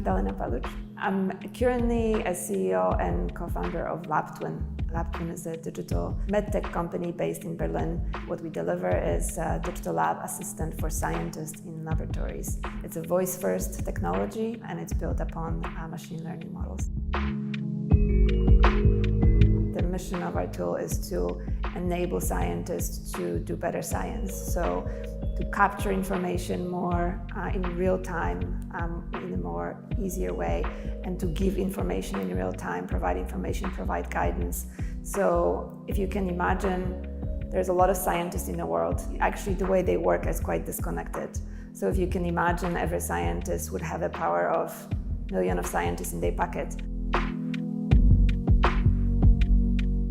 Magdalena Paluch. I'm currently a CEO and co-founder of LabTwin. LabTwin is a digital medtech company based in Berlin. What we deliver is a digital lab assistant for scientists in laboratories. It's a voice-first technology, and it's built upon machine learning models. The mission of our tool is to enable scientists to do better science. So to capture information more in real time, in a more easier way, and to give information in real time, provide information, provide guidance. So if you can imagine, there's a lot of scientists in the world. Actually, the way they work is quite disconnected. So if you can imagine, every scientist would have a power of a million of scientists in their pocket.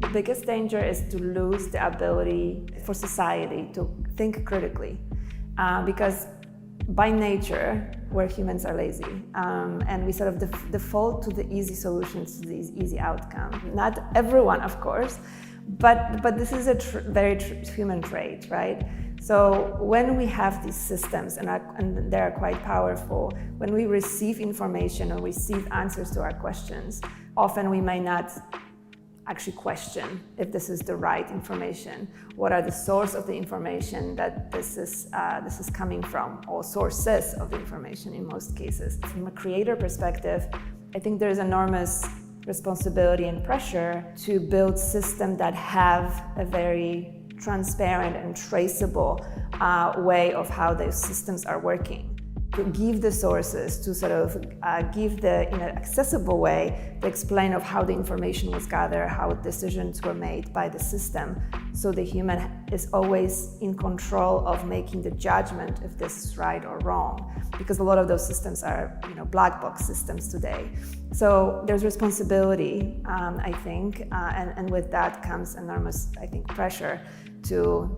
The biggest danger is to lose the ability for society to think critically, because by nature, we're humans are lazy, and we sort of default to the easy solutions, to these easy outcomes. Not everyone, of course, but this is a very human trait, right? So when we have these systems, and they are quite powerful, when we receive information or receive answers to our questions, often we may not actually question if this is the right information. What are the source of the information that this is coming from, or sources of the information in most cases. From a creator perspective, I think there's enormous responsibility and pressure to build systems that have a very transparent and traceable way of how those systems are working. To give the sources, to sort of give in an accessible way, the explain of how the information was gathered, how decisions were made by the system, so the human is always in control of making the judgment if this is right or wrong, because a lot of those systems are black box systems today. So there's responsibility, I think, and with that comes enormous, I think, pressure to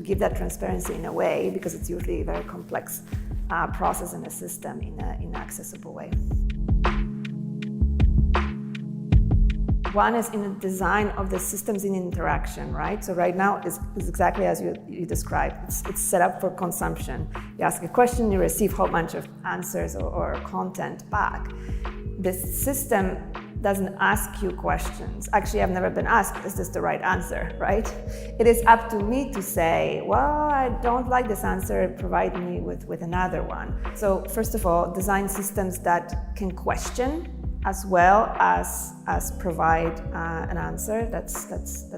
give that transparency in a way, because it's usually a very complex process in a system in an accessible way. One is in the design of the systems in interaction, right? So right now is exactly as you described. It's set up for consumption. You ask a question, you receive a whole bunch of answers or content back. This system doesn't ask you questions. Actually, I've never been asked, is this the right answer, right? It is up to me to say, well, I don't like this answer, provide me with another one. So first of all, design systems that can question as well as provide an answer. That's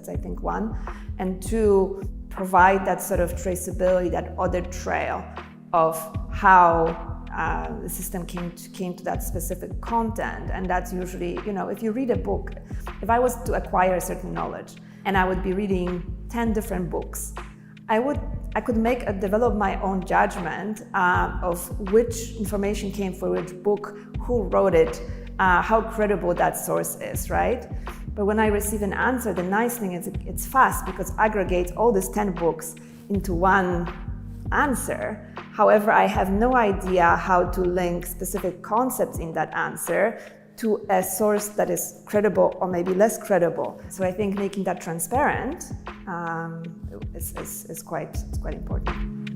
I think one. And two, provide that sort of traceability, that audit trail of how the system came to that specific content. And that's usually, if you read a book, if I was to acquire a certain knowledge and I would be reading 10 different books, I could develop my own judgment of which information came from which book, who wrote it, how credible that source is, right? But when I receive an answer, the nice thing is it's fast, because it aggregates all these 10 books into one answer. However, I have no idea how to link specific concepts in that answer to a source that is credible or maybe less credible. So I think making that transparent is quite important.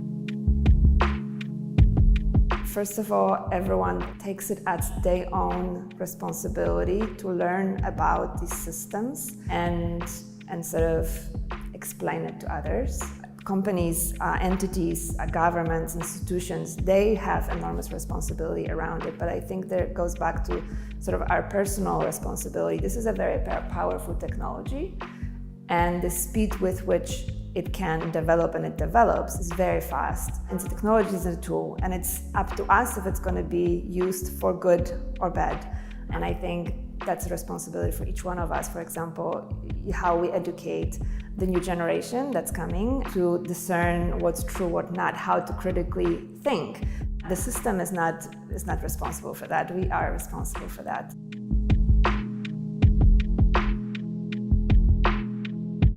First of all, everyone takes it as their own responsibility to learn about these systems and sort of explain it to others. Companies, entities, governments, institutions, they have enormous responsibility around it. But I think that it goes back to sort of our personal responsibility. This is a very powerful technology, and the speed with which it can develop and it develops is very fast. And the technology is a tool, and it's up to us if it's going to be used for good or bad. And I think that's a responsibility for each one of us. For example, how we educate the new generation that's coming to discern what's true, what not, how to critically think. The system is not responsible for that. We are responsible for that.